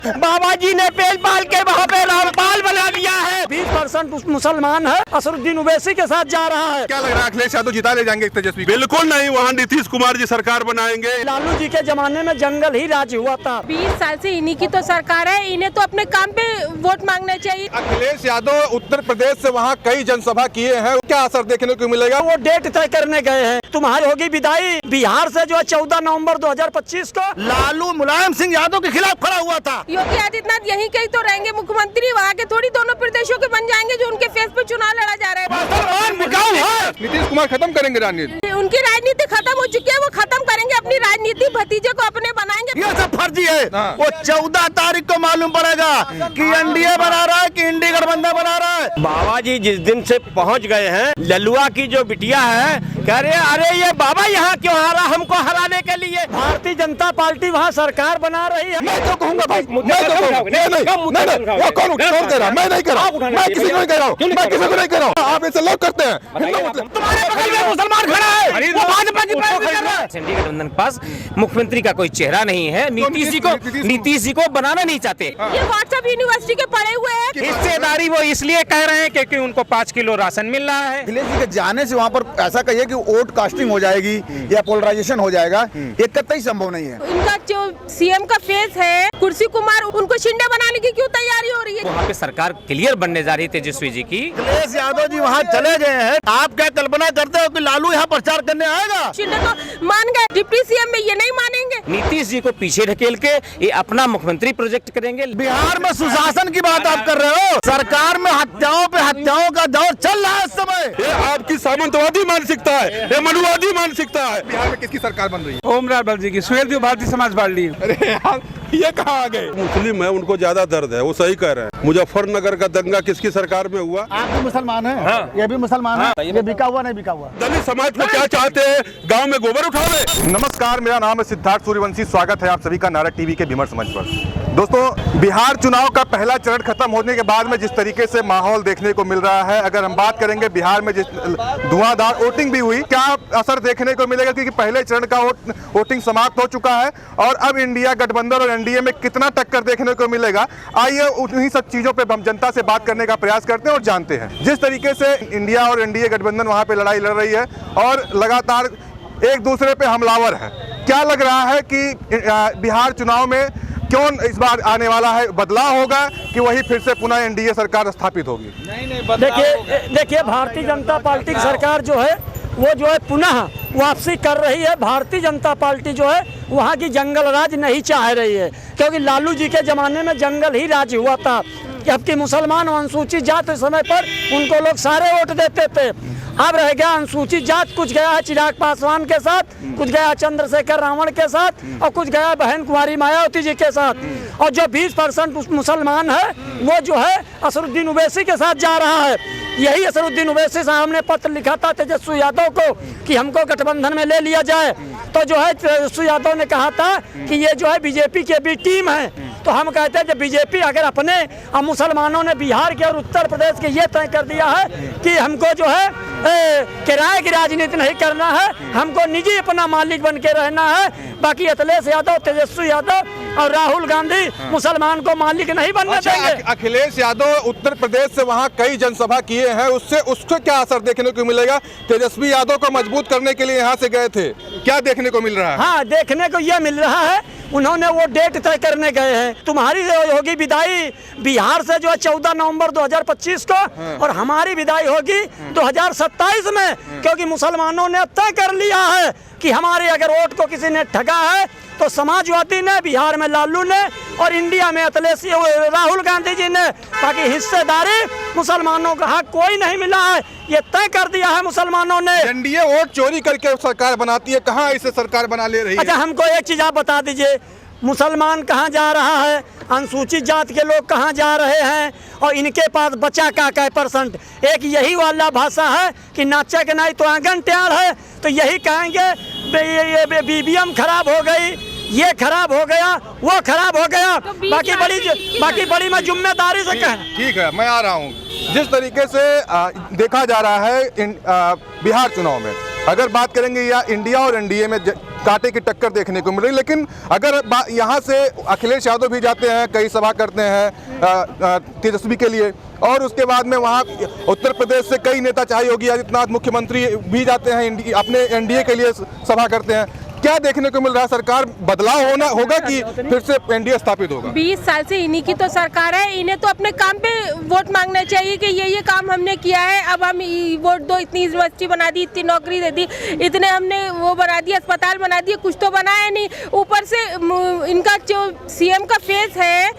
बाबा जी ने पेल पाल के वहाँ पे रामपाल बना दिया है। 20% मुसलमान है, असरुद्दीन ओवैसी के साथ जा रहा है। क्या लग रहा है अखिलेश यादव जिता ले जाएंगे तेजस्वी? बिल्कुल नहीं, वहाँ नीतीश कुमार जी सरकार बनाएंगे। लालू जी के जमाने में जंगल ही राज हुआ था। 20 साल से इन्हीं की तो सरकार है, इन्हें तो अपने काम पे वोट मांगना चाहिए। अखिलेश यादव उत्तर प्रदेश से वहाँ कई जनसभा किए हैं, क्या असर देखने को मिलेगा? वो डेट तय करने गए हैं। तुम्हारी होगी विदाई। बिहार से जो है 14 नवंबर 2025 को लालू मुलायम सिंह यादव के खिलाफ खड़ा हुआ था। योगी आदित्यनाथ यहीं कहीं तो रहेंगे मुख्यमंत्री, वहाँ के थोड़ी दोनों प्रदेशों के बन जाएंगे जो उनके फेस पे चुनाव लड़ा जा रहा है। नीतीश कुमार खत्म करेंगे राजनीति। उनकी राजनीति खत्म हो चुकी है, वो खत्म करेंगे अपनी राजनीति, भतीजे को अपने बनाएंगे। ये सब फर्जी है। वो 14 तारीख को मालूम पड़ेगा कि एनडीए बना रहा है कि इंडी गठबंधन बना रहा है। बाबा जी जिस दिन से पहुंच गए हैं, लल्लुआ की जो बिटिया है कह रहे अरे ये बाबा यहाँ क्यों आ रहा हमको हराने के लिए। भारतीय जनता पार्टी वहाँ सरकार बना रही है। मैं तो कहूँगा भाई, मैं नहीं कर रहा, मैं किसी को नहीं कह रहा हूँ, मैं किसी को नहीं कह रहा हूँ। आप ऐसे लोग करते हैं। तुम्हारे बगल में मुसलमान खड़ा है, वो भाजपा की पैरवी कर रहा है। इंडी गठबंधन के पास मुख्यमंत्री का कोई चेहरा नहीं है। नीतीश जी को बनाना नहीं चाहते। ये व्हाट्सएप यूनिवर्सिटी के पढ़े हुए हैं। हिस्सेदारी वो इसलिए कह रहे हैं क्योंकि उनको 5 किलो राशन मिल रहा है। अखिलेश जी के जाने से वहाँ पर ऐसा कहिए कि वोट कास्टिंग हो जाएगी या पोलराइजेशन हो जाएगा, ये कतई संभव नहीं है। इनका जो सीएम का फेस है कुर्सी कुमार, उनको शिंदे बनाने की क्यों तैयारी हो रही है? वहाँ पे सरकार क्लियर बनने जा रही है तेजस्वी जी की। अखिलेश यादव जी वहाँ चले गए हैं। आप क्या कल्पना करते हो कि लालू यहाँ प्रचार करने आएगा? शिंदे तो मान गए, डिप्टी सीएम में ये नहीं मानेंगे। नीतीश जी को पीछे ढकेल के ये अपना मुख्यमंत्री प्रोजेक्ट करेंगे। बिहार में सुशासन की बात आप कर रहे हो, सरकार में हत्याओं पे हत्याओं का दौर चल रहा है इस समय। ये आपकी सामंतवादी मानसिकता है, ये मनुवादी मानसिकता है। बिहार में किसकी सरकार बन रही है? ओम रावल जी की, सुहेलदेव भारतीय समाज पार्टी। अरे यार, ये कहाँ आ गए? मुस्लिम है, उनको ज्यादा दर्द है, वो सही कह रहे हैं। मुजफ्फरनगर का दंगा किसकी सरकार में हुआ? आप भी मुसलमान हैं, हाँ। ये भी मुसलमान है, ये बिका हुआ नहीं बिका हुआ। दलित समाज को क्या चाहते हैं? गांव में गोबर उठावे। नमस्कार, मेरा नाम है सिद्धार्थ सूर्यवंशी। स्वागत है आप सभी का नारद टीवी के विमर्श मंच पर। दोस्तों, बिहार चुनाव का पहला चरण खत्म होने के बाद में जिस तरीके से माहौल देखने को मिल रहा है, अगर हम बात करेंगे बिहार में जिस धुआंधार वोटिंग भी हुई, क्या असर देखने को मिलेगा? क्योंकि पहले चरण का वोटिंग समाप्त हो चुका है और अब इंडिया गठबंधन और एनडीए में कितना टक्कर देखने को मिलेगा, आइए उन्हीं सब चीजों पे हम जनता से बात करने का प्रयास करते हैं और जानते हैं। जिस तरीके से इंडिया और एनडीए गठबंधन वहां पे लड़ाई लड़ रही है और लगातार एक दूसरे पे हमलावर है, क्या लग रहा है कि बिहार चुनाव में क्यों इस बार आने वाला है? बदलाव होगा कि वही फिर से पुनः एनडीए सरकार स्थापित होगी? देखिए भारतीय जनता पार्टी की सरकार जो है वो जो है पुनः वापसी कर रही है। भारतीय जनता पार्टी जो है वहाँ की जंगल राज नहीं चाह रही है, क्योंकि लालू जी के जमाने में जंगल ही राज हुआ था। जबकि मुसलमान और अनुसूचित जात समय पर उनको लोग सारे वोट देते थे। अब रह गया अनुसूचित जात, कुछ गया है चिराग पासवान के साथ, कुछ गया चंद्रशेखर रावण के साथ और कुछ गया बहन कुमारी मायावती जी के साथ। और जो 20% मुसलमान है वो जो है असरुद्दीन ओवैसी के साथ जा रहा है। यही असरुद्दीन ओवैसी साहब ने पत्र लिखा था तेजस्वी यादव को कि हमको गठबंधन में ले लिया जाए, तो जो है तेजस्वी यादव ने कहा था कि ये जो है बीजेपी की भी टीम है। तो हम कहते हैं कि बीजेपी अगर अपने मुसलमानों ने बिहार के और उत्तर प्रदेश के ये तय कर दिया है कि हमको जो है किराए की राजनीति नहीं करना है, हमको निजी अपना मालिक बन के रहना है। बाकी अखिलेश यादव, तेजस्वी यादव और राहुल गांधी मुसलमान को मालिक नहीं बनने देंगे। अखिलेश यादव उत्तर प्रदेश से वहाँ कई जनसभा किए हैं, उससे क्या असर देखने को मिलेगा? तेजस्वी यादव को मजबूत करने के लिए यहाँ से गए थे, क्या देखने को मिल रहा है? हाँ, देखने को यह मिल रहा है, उन्होंने वो डेट तय करने गए हैं। तुम्हारी होगी विदाई बिहार से जो है 14 नवंबर 2025 को, और हमारी विदाई होगी 2027 में, क्योंकि मुसलमानों ने तय कर लिया है कि हमारे अगर वोट को किसी ने ठगा है तो समाजवादी ने, बिहार में लालू ने और इंडिया में अखिलेश राहुल गांधी जी ने। बाकी हिस्सेदारी मुसलमानों का हक कोई नहीं मिला है, ये तय कर दिया है मुसलमानों ने। एनडीए वोट चोरी करके सरकार बनाती है, कहाँ इसे सरकार बना ले रही है? अच्छा, हमको एक चीज आप बता दीजिए, मुसलमान कहाँ जा रहा है, अनुसूचित जात के लोग कहाँ जा रहे हैं, और इनके पास बचा का परसेंट? एक यही वाला भाषा है कि नाचे के नहीं तो आंगन टेढ़ है, तो यही कहेंगे ये बीबीएम खराब हो गई, ये खराब हो गया, वो खराब हो गया। तो बाकी बड़ी मैं जिम्मेदारी से कहें। ठीक है, मैं आ रहा हूँ। जिस तरीके से देखा जा रहा है बिहार चुनाव में, अगर बात करेंगे या इंडिया और एनडीए में कांटे की टक्कर देखने को मिल रही, लेकिन अगर यहाँ से अखिलेश यादव भी जाते हैं, कई सभा करते हैं तेजस्वी के लिए, और उसके बाद में वहाँ उत्तर प्रदेश से कई नेता चाहे योगी आदित्यनाथ मुख्यमंत्री भी जाते हैं, अपने एनडीए के लिए सभा करते हैं। क्या देखने को मिल रहा है? सरकार बदलाव होगा कि फिर से एनडीए स्थापित होगा? 20 साल से इन्हीं की तो सरकार है, इन्हें तो अपने काम पे वोट मांगना चाहिए कि ये काम हमने किया है, अब हम वोट दो, इतनी यूनिवर्सिटी बना दी, इतनी नौकरी दे दी, इतने हमने वो बना दिया, अस्पताल बना दिए, कुछ तो बनाया नहीं। ऊपर से इनका जो सीएम का फेस है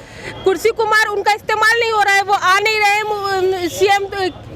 कुर्सी कुमार, उनका इस्तेमाल नहीं हो रहा है, वो आ नहीं रहे सीएम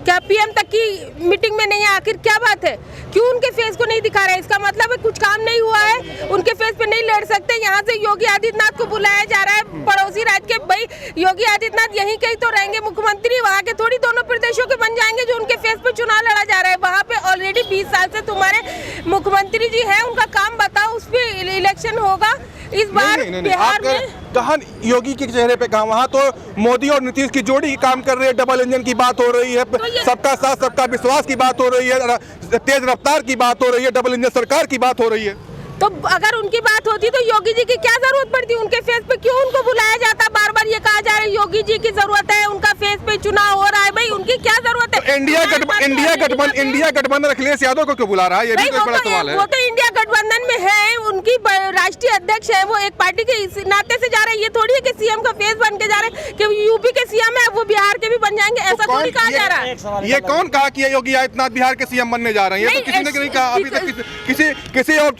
क्या पीएम तक की मीटिंग में नहीं है। आखिर क्या बात है, क्यों उनके फेस को नहीं दिखा रहे? इसका मतलब है कुछ काम नहीं हुआ है, उनके फेस पे नहीं लड़ सकते। यहाँ से योगी आदित्यनाथ को बुलाया जा रहा है पड़ोसी राज्य के, भाई योगी आदित्यनाथ यहीं कहीं तो रहेंगे मुख्यमंत्री, वहाँ के थोड़ी दोनों प्रदेशों के बन जाएंगे जो उनके फेस पे चुनाव लड़ा जा रहा है। वहाँ पे ऑलरेडी 20 साल से तुम्हारे मुख्यमंत्री जी है, उनका काम बताओ, उस पर इलेक्शन होगा इस बार। बिहार में कहाँ योगी के चेहरे पे कहाँ? वहाँ तो मोदी और नीतीश की जोड़ी काम कर रही है, डबल इंजन की बात हो रही है, सबका साथ सबका विश्वास की बात हो रही है, तेज रफ्तार की बात हो रही है, डबल इंजन सरकार की बात हो रही है। तो अगर उनकी बात होती तो योगी जी की क्या जरूरत पड़ती? उनके फेस पे क्यों उनको बुलाया जाता? बार बार ये कहा जा रहा है योगी जी की जरूरत है, उनका फेस पे चुनाव हो रहा है, भाई उनकी क्या जरूरत है? तो इंडिया गठबंधन अखिलेश यादव को क्यों बुला रहा है? ये भी बड़ा सवाल है। वो तो इंडिया गठबंधन में है, उनकी राष्ट्रीय अध्यक्ष है, वो एक पार्टी के नाते से जा रहे हैं। ये थोड़ी है कि सीएम का फेस बन के जा रहे हैं कि यूपी के सीएम है वो बिहार के भी बन जाएंगे, ऐसा थोड़ी कहा जा रहा है। ये कौन कहा कि योगी आदित्यनाथ बिहार के सीएम बनने जा रहे हैं? ये तो किसी ने नहीं कहा अभी तक, किसी और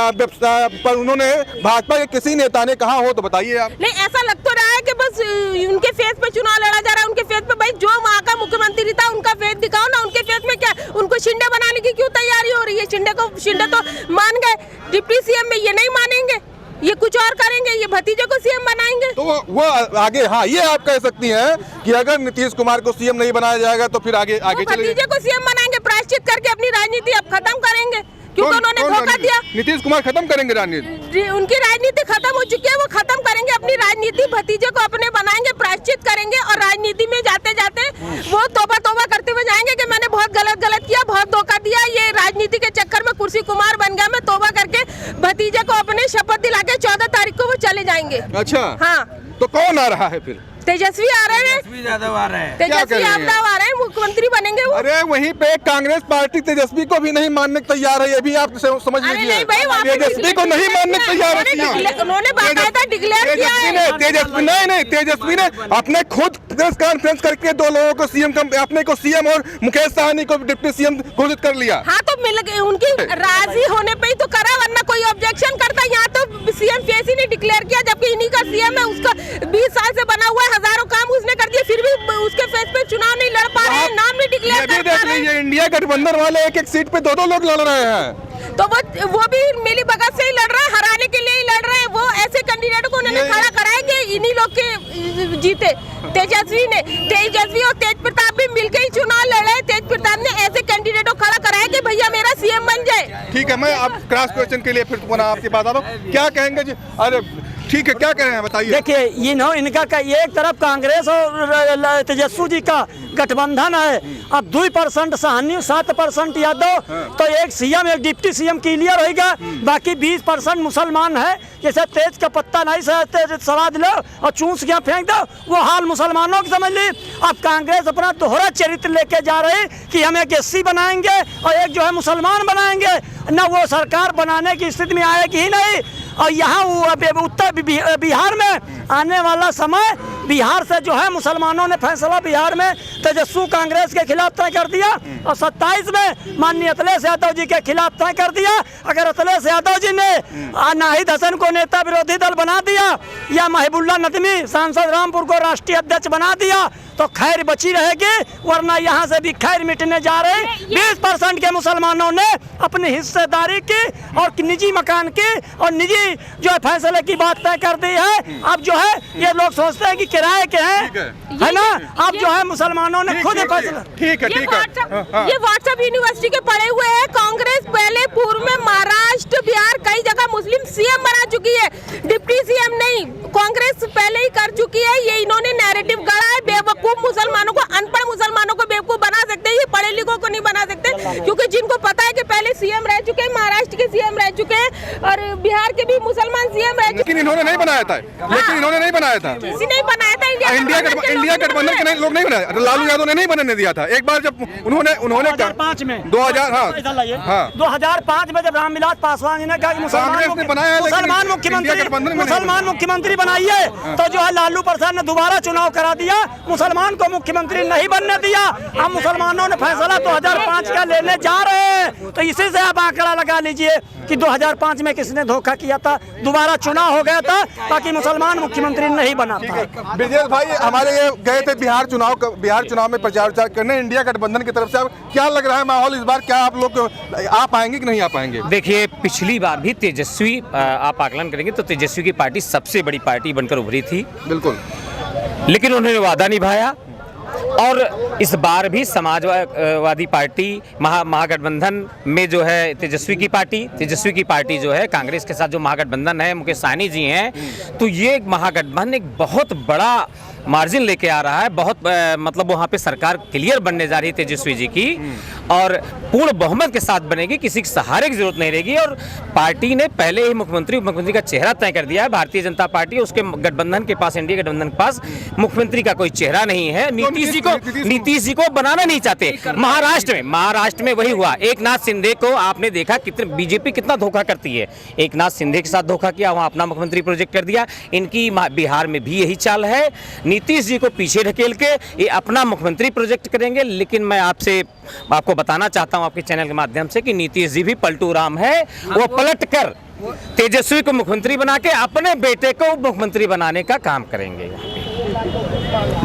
पर उन्होंने भाजपा के किसी नेता ने कहा हो तो बताइए आप। नहीं, ऐसा लग तो रहा है कि बस उनके फेस पे चुनाव लड़ा जा रहा है, उनके फेस पे। भाई जो वहाँ का मुख्यमंत्री था उनका फेस दिखाओ ना, उनके फेस में क्या उनको शिंदे बनाने की क्यों तैयारी हो रही है? शिंदे तो मान गए, डिप्टी सीएम में ये नहीं मानेंगे, ये कुछ और करेंगे, ये भतीजे को सीएम बनाएंगे। तो वो आगे, हाँ ये आप कह सकती हैं कि अगर नीतीश कुमार को सीएम नहीं बनाया जाएगा तो फिर आगे चलेंगे, भतीजे को सीएम बनाएंगे, प्रायश्चित करके अपनी राजनीति अब खत्म करेंगे, क्योंकि उन्होंने धोखा दिया। नीतीश कुमार खत्म करेंगे राजनीति? उनकी राजनीति खत्म हो चुकी है, वो खत्म करेंगे अपनी राजनीति, भतीजे को अपने बनाएंगे, प्रायश्चित करेंगे, और राजनीति में जाते जाते वो तौबा तौबा करते हुए जाएंगे कि मैंने बहुत गलत किया, बहुत धोखा दिया, ये राजनीति के चक्कर में कुर्सी कुमार बन गया, मैं तौबा करके भतीजे को अपने शपथ दिला के 14 तारीख को वो चले जाएंगे। अच्छा, हाँ, तो कौन आ रहा है फिर? तेजस्वी आ रहे हैं, तेजस्वी यादव आ रहे हैं, मुख्यमंत्री बनेंगे वो। अरे वहीं पे कांग्रेस पार्टी तेजस्वी को भी नहीं मानने को तैयार है, ये भी आप समझ लीजिए। तेजस्वी को नहीं मानने को तैयार है, उन्होंने बाकायदा डिक्लेयर किया है। तेजस्वी ने अपने खुद प्रेस कॉन्फ्रेंस करके 2 लोगों को सीएम, अपने को सीएम और मुकेश साहनी को डिप्टी सीएम घोषित कर लिया। हाँ, तो मिल गए, उनकी राजी होने पे ही तो करा, वरना कोई ऑब्जेक्शन करता। यहाँ तो सीएम फेस ही नहीं डिक्लेयर किया, जबकि इन्हीं का सीएम है, उसका 20 साल से बना हुआ है, हजारों काम उसने कर दिए, फिर भी उसके फेस पे चुनाव नहीं लड़ पा रहे हैं, नाम नहीं डिक्लेयर कर पा रहे हैं। इंडिया गठबंधन वाले एक सीट पे 2 लोग लड़ रहे हैं, तो वो भी मिली भगत से ही लड़ रहे हैं, हराने के लिए ही लड़ रहे हैं। वो ऐसे कैंडिडेट को उन्होंने खड़ा कराएंगे, इन्हीं लोग के जीते। तेजस्वी और तेज प्रताप भी मिलकर ही चुनाव लड़े। तेज प्रताप ने ऐसे कैंडिडेट को खड़ा कराया कि भैया मेरा सीएम बन जाए। ठीक है, मैं अब क्रॉस क्वेश्चन के लिए फिर पुनः आपकी बात आ रहा हूँ, क्या कहेंगे जी? अरे ठीक है, क्या कह रहे हैं बताइए। देखिए, इनका एक तरफ कांग्रेस और तेजस्वी जी का गठबंधन है, अब 2% साहनी, 7% यादव, तो एक सीएम एक डिप्टी सीएम क्लियर होगा, बाकी 20% मुसलमान है। जैसे तेज का पत्ता नहीं सवाद लो और चूस के फेंक दो, वो हाल मुसलमानों की समझ ली। अब कांग्रेस अपना दोहरा चरित्र लेके जा रही कि हम एक एससी बनाएंगे और एक जो है मुसलमान बनाएंगे, न वो सरकार बनाने की स्थिति में आएगी ही नहीं। और यहाँ उत्तर बिहार में आने वाला समय, बिहार से जो है मुसलमानों ने फैसला बिहार में तेजस्वी कांग्रेस के खिलाफ तय कर दिया, और 27 में माननीय अखिलेश यादव जी के खिलाफ तय कर दिया। अगर अखिलेश यादव जी ने नाहिद हसन को नेता विरोधी दल बना दिया, या महबूबुल्लाह नदवी सांसद रामपुर को राष्ट्रीय अध्यक्ष बना दिया, तो खैर बची रहेगी, वरना यहाँ से भी खैर मिटने जा रहे। 20% के मुसलमानों ने अपनी हिस्सेदारी की और निजी मकान की और निजी जो है फैसले की बात तय कर दी है। अब जो है ये लोग सोचते हैं कि किराए के हैं, है ना? अब जो है मुसलमानों ने खुद फैसला। ठीक है। ये व्हाट्सएप यूनिवर्सिटी के पढ़े हुए हैं। कांग्रेस पहले पूर्व में महाराष्ट्र, बिहार, कई जगह मुस्लिम सीएम बना चुकी है, डिप्टी सीएम नहीं। कांग्रेस पहले ही कर चुकी है, ये इन्होंने नैरेटिव गढ़ा है। बेवकूफ मुसलमानों को, अनपढ़ मुसलमानों को बेवकूफ बना सकते हैं, ये पढ़े लिखों को नहीं बना सकते, क्योंकि जिनको पता है कि पहले सीएम इन्होंने नहीं बनाया था, लेकिन इन्होंने नहीं बनाया था, किसी ने बनाया था, इंडिया गठबंधन के लोग नहीं बनाया, लालू यादव ने नहीं बनने दिया था। एक बार जब उन्होंने 2005 में 2000 हाँ 2005 में जब रामविलास पासवान जी ने कहा कि कांग्रेस ने बनाया है, लेकिन मुसलमान मुख्यमंत्री बनाइए, तो जो है लालू प्रसाद ने दोबारा चुनाव करा दिया, मुसलमान को मुख्यमंत्री नहीं बनने दिया। अब मुसलमानों ने फैसला 2005 का लेने जा रहे हैं, तो इसी से आप आंकड़ा लगा लीजिए कि 2005 में किसने धोखा किया था, दोबारा चुनाव हो गया था ताकि मुसलमान मुख्यमंत्री नहीं बना था। ब्रिजेश भाई हमारे ये गए थे बिहार चुनाव में प्रचार करने इंडिया गठबंधन की तरफ से। अब क्या लग रहा है माहौल इस बार, क्या आप लोग आ पाएंगे कि नहीं आ पाएंगे? देखिए, पिछली बार भी तेजस्वी, आप आकलन करेंगे तो तेजस्वी की पार्टी सबसे बड़ी पार्टी बनकर उभरी थी, बिल्कुल, लेकिन उन्होंने वादा निभाया। और इस बार भी समाजवादी पार्टी महागठबंधन में जो है तेजस्वी की पार्टी जो है कांग्रेस के साथ जो महागठबंधन है, मुकेश सहनी जी हैं, तो ये महागठबंधन एक बहुत बड़ा मार्जिन लेके आ रहा है। बहुत मतलब वहाँ पे सरकार क्लियर बनने जा रही है तेजस्वी जी की, और पूर्ण बहुमत के साथ बनेगी, किसी के सहारे की जरूरत नहीं रहेगी। और पार्टी ने पहले ही मुख्यमंत्री का चेहरा तय कर दिया है। भारतीय जनता पार्टी, उसके गठबंधन के पास, इंडिया गठबंधन के पास मुख्यमंत्री का कोई चेहरा नहीं है। नीतीश जी को बनाना नहीं चाहते। महाराष्ट्र में वही हुआ। एक नाथ शिंदे को आपने देखा, कितने बीजेपी कितना धोखा करती है। एक नाथ शिंदे के साथ धोखा किया, वहाँ अपना मुख्यमंत्री प्रोजेक्ट कर दिया। इनकी बिहार में भी यही चाल है। नीतीश जी को पीछे ढकेल के ये अपना मुख्यमंत्री प्रोजेक्ट करेंगे। लेकिन मैं आपको बताना चाहता हूं आपके चैनल के माध्यम से कि नीतीश जी भी पलटू राम है। वो पलट कर तेजस्वी को मुख्यमंत्री बना के अपने बेटे को मुख्यमंत्री बनाने का काम करेंगे।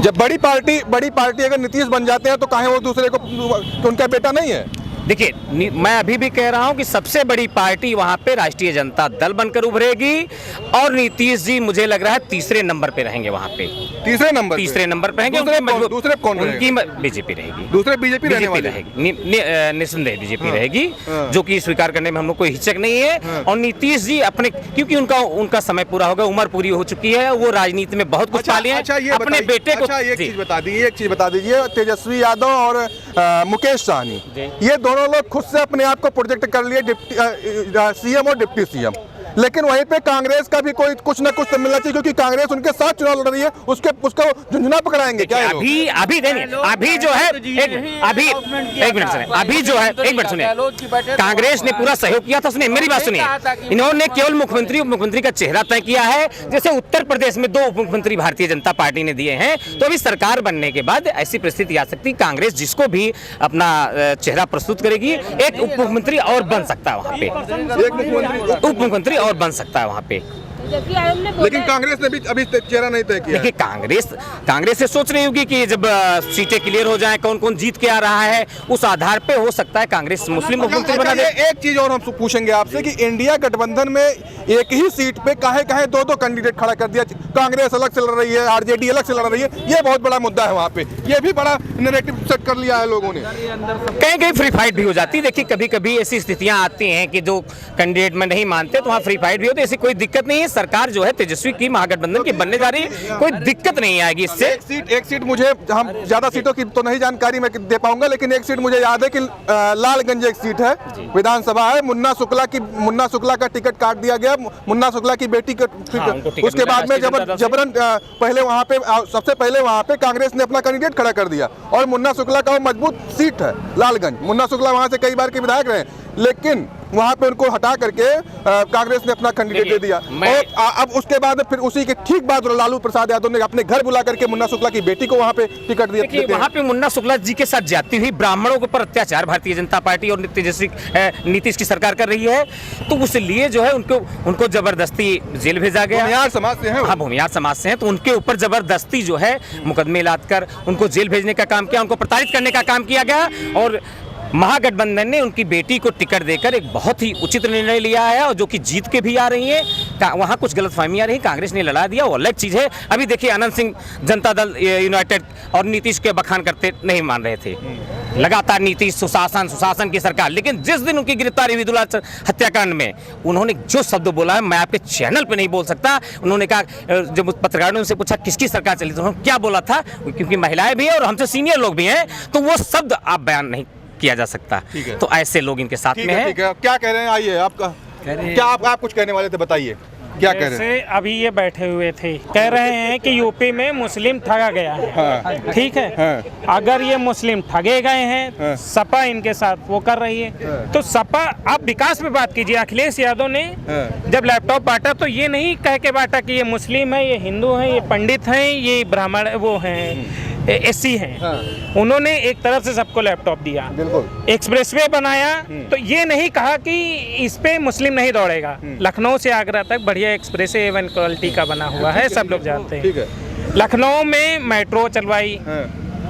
जब बड़ी पार्टी अगर नीतीश बन जाते हैं तो काहे वो दूसरे को, तो उनका बेटा नहीं है? देखिए, मैं अभी भी कह रहा हूं कि सबसे बड़ी पार्टी वहां पे राष्ट्रीय जनता दल बनकर उभरेगी, और नीतीश जी मुझे लग रहा है तीसरे नंबर पे रहेंगे वहां पे। तीसरे नंबर पे रहेंगे। दूसरे कौन उनकी बीजेपी रहेगी। दूसरे बीजेपी रहेगी, निस्संदेह बीजेपी रहेगी, जो कि स्वीकार करने में हम लोग कोई हिचक नहीं है। और नीतीश जी अपने, क्योंकि उनका समय पूरा हो गया, उम्र पूरी हो चुकी है, वो राजनीति में बहुत कुछ पाले हैं। अपने बेटे को एक चीज बता दीजिए, तेजस्वी यादव और मुकेश सहनी, ये दोनों लोग खुद से अपने आप को प्रोजेक्ट कर लिए सीएम और डिप्टी सीएम, लेकिन वहीं पे कांग्रेस का भी कोई कुछ ना कुछ तो मिलना चाहिए, क्योंकि कांग्रेस उनके साथ चुनाव लड़ रही है। उसको झुंझुना पकड़ाएंगे क्या? अभी जो है एक मिनट सुनिए, कांग्रेस ने पूरा सहयोग किया था। सुनिए मेरी बात सुनिए, इन्होंने केवल मुख्यमंत्री का चेहरा तय किया है। जैसे उत्तर प्रदेश में 2 उप मुख्यमंत्री भारतीय जनता पार्टी ने दिए हैं, तो अभी सरकार बनने के बाद ऐसी परिस्थिति आ सकती, कांग्रेस जिसको भी अपना चेहरा प्रस्तुत करेगी, एक उप मुख्यमंत्री और बन सकता है वहाँ पे, उप मुख्यमंत्री और बन सकता है वहाँ पे। लेकिन कांग्रेस ने भी अभी चेहरा नहीं तय किया। देखिए, कांग्रेस से सोच रही होगी कि जब सीटें क्लियर हो जाएं, कौन कौन जीत के आ रहा है, उस आधार पे हो सकता है कांग्रेस मुस्लिम मुख्यमंत्री बना दे। एक चीज और हम पूछेंगे आपसे कि इंडिया गठबंधन में एक ही सीट पे काहे 2 कैंडिडेट खड़ा कर दिया। कांग्रेस अलग से लड़ रही है, आरजेडी अलग से लड़ रही है, ये बहुत बड़ा मुद्दा है वहाँ पे। ये भी बड़ा नैरेटिव सेट कर लिया है लोगों ने। कहीं फ्री फाइट भी हो जाती है। देखिए, कभी कभी ऐसी स्थितियां आती हैं कि जो कैंडिडेट में नहीं मानते, तो वहाँ फ्री फाइट भी होती है। ऐसी कोई दिक्कत नहीं है। सरकार जो है तेजस्वी की महागठबंधन की बनने जा रही है, कोई दिक्कत नहीं आएगी इससे। एक सीट मुझे, हम ज्यादा सीटों की तो नहीं जानकारी मैं दे पाऊंगा, लेकिन एक सीट मुझे याद है कि लालगंज एक सीट है, विधानसभा है। मुन्ना शुक्ला का टिकट काट दिया गया, मुन्ना शुक्ला की बेटी का। उसके बाद में जबरन पहले वहाँ पे, सबसे पहले वहाँ पे कांग्रेस ने अपना कैंडिडेट खड़ा कर दिया, और मुन्ना शुक्ला का वो मजबूत सीट है लालगंज। मुन्ना शुक्ला वहाँ से कई बार के विधायक रहे, लेकिन वहाँ पे उनको हटा करके कांग्रेस ने अपना कैंडिडेट दे दिया। और अब उसके बाद फिर उसी के ठीक बाद लालू प्रसाद यादव ने अपने घर बुला करके मुन्ना शुक्ला की बेटी को वहाँ पे टिकट दिया। वहाँ पे मुन्ना शुक्ला जी के साथ जाती हुई ब्राह्मणों के ऊपर अत्याचार भारतीय जनता पार्टी और नीतीश की सरकार कर रही है, तो उसलिए जो है उनको जबरदस्ती जेल भेजा गया। भूमिहार समाज से है। हाँ, भूमिहार समाज से है, तो उनके ऊपर जबरदस्ती जो है मुकदमे लादकर उनको जेल भेजने का काम किया, उनको प्रताड़ित करने का काम किया गया। और महागठबंधन ने उनकी बेटी को टिकट देकर एक बहुत ही उचित निर्णय लिया है, और जो कि जीत के भी आ रही है। वहाँ कुछ गलतफहमियां रही, कांग्रेस ने लड़ा दिया, वो अलग चीज़ है। अभी देखिए, अनंत सिंह जनता दल यूनाइटेड और नीतीश के बखान करते नहीं मान रहे थे, लगातार नीतीश सुशासन की सरकार। लेकिन जिस दिन उनकी गिरफ्तारी हुई दुलाल हत्याकांड में, उन्होंने जो शब्द बोला है मैं आपके चैनल पे नहीं बोल सकता। उन्होंने कहा, जब पत्रकारों ने उनसे पूछा किसकी सरकार चली, तो उन्होंने क्या बोला था, क्योंकि महिलाएं भी हैं और हमसे सीनियर लोग भी हैं, तो वो शब्द आप बयान नहीं किया जा सकता। तो ऐसे लोग इनके साथ में हैं। क्या कह रहे हैं? आइए, आपका क्या आप कुछ कहने वाले थे, बताइए। क्या कह रहे हैं? जैसे अभी ये बैठे हुए थे, कह रहे हैं कि यूपी में मुस्लिम ठगा गया है। हाँ। ठीक है, हाँ। अगर ये मुस्लिम ठगे गए हैं, हाँ। सपा इनके साथ वो कर रही है, तो सपा, आप विकास पे बात कीजिए। अखिलेश यादव ने हाँ। जब लैपटॉप बांटा तो ये नहीं कह के बांटा कि ये मुस्लिम है, ये हिंदू है, ये पंडित हैं, ये ब्राह्मण वो हैं, एससी हैं। हाँ। उन्होंने एक तरफ से सबको लैपटॉप दिया, बिल्कुल। एक्सप्रेसवे बनाया, तो ये नहीं कहा कि इस पे मुस्लिम नहीं दौड़ेगा। लखनऊ से आगरा तक बढ़िया एक्सप्रेस A1 क्वालिटी का बना हुआ है, सब लोग जानते हैं। ठीक है। लखनऊ में मेट्रो चलवाई, हाँ।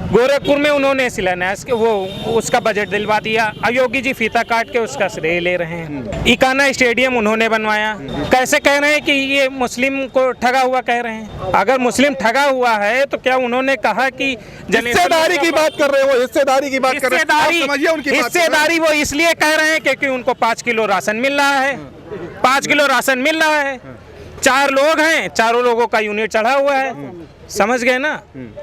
गोरखपुर में उन्होंने शिलान्यास के वो उसका बजट दिलवा दिया। योगी जी फीता काट के उसका श्रेय ले रहे हैं। इकाना स्टेडियम उन्होंने बनवाया। कैसे कह रहे हैं कि ये मुस्लिम को ठगा हुआ कह रहे हैं? अगर मुस्लिम ठगा हुआ है तो क्या उन्होंने कहा कि हिस्सेदारी की बात कर रहे हो, हिस्सेदारी की बात कर रहे हैं, आप समझिए उनकी बात कर रहे हैं। हिस्सेदारी वो इसलिए कह रहे हैं क्योंकि उनको 5 किलो राशन मिल रहा है। 5 किलो राशन मिल रहा है, 4 लोग हैं, चारों लोगों का यूनिट चढ़ा हुआ है, समझ गए ना?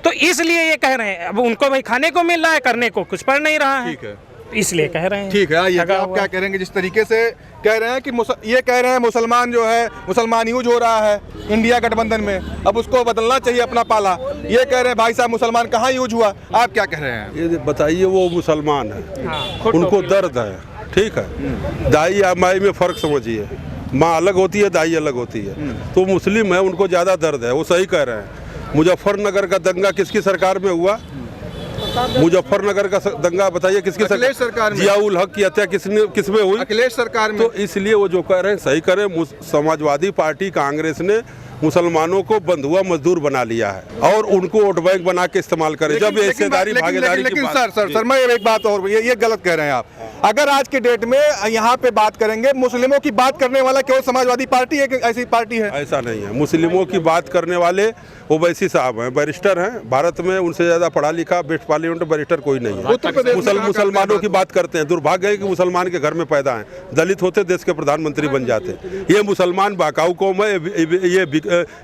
तो इसलिए ये कह रहे हैं। अब उनको भाई खाने को मिल रहा है, करने को कुछ पड़ नहीं रहा है, ठीक है, इसलिए कह रहे हैं। ठीक है। ये ठगा आप हुआ। क्या कह रहे हैं? जिस तरीके से कह रहे हैं कि ये कह रहे हैं मुसलमान जो है, मुसलमान यूज हो रहा है इंडिया गठबंधन में, अब उसको बदलना चाहिए अपना पाला। ये कह रहे हैं भाई साहब मुसलमान कहाँ यूज हुआ, आप क्या कह रहे हैं? ये बताइए, वो मुसलमान है, हाँ, खुद उनको टोपी दर्द है, ठीक है। दाई या माई में फ़र्क समझिए, माँ अलग होती है, दाई अलग होती है। तो मुस्लिम है, उनको ज़्यादा दर्द है, वो सही कह रहे हैं। मुजफ्फरनगर का दंगा किसकी सरकार में हुआ? मुजफ्फरनगर का दंगा बताइए किसकी अखिलेश सरकार में। जियाउल हक की हत्या किसमें हुई? अखिलेश सरकार में। तो इसलिए वो जो कह रहे हैं सही कह रहे हैं। समाजवादी पार्टी कांग्रेस ने मुसलमानों को बंधुआ मजदूर बना लिया है और उनको वोट बैंक बना के इस्तेमाल करे। जब ये हिस्सेदारी भागीदारी की लेकिन बात, सर मैं एक बात और, ये गलत कह रहे हैं आप। अगर आज के डेट में यहाँ पे बात करेंगे, मुस्लिमों की बात करने वाला केवल समाजवादी पार्टी एक ऐसी पार्टी है? ऐसा नहीं है। मुस्लिमों की बात करने वाले ओवैसी साहब हैं, बैरिस्टर हैं, भारत में उनसे ज्यादा पढ़ा लिखा बेस्ट पार्लियामेंट बैरिस्टर कोई नहीं है। उत्तर प्रदेश में मुसलमानों की बात करते हैं। दुर्भाग्य है कि मुसलमान के घर में पैदा हैं, दलित होते देश के प्रधानमंत्री बन जाते। ये मुसलमान बाकाऊ कौम है,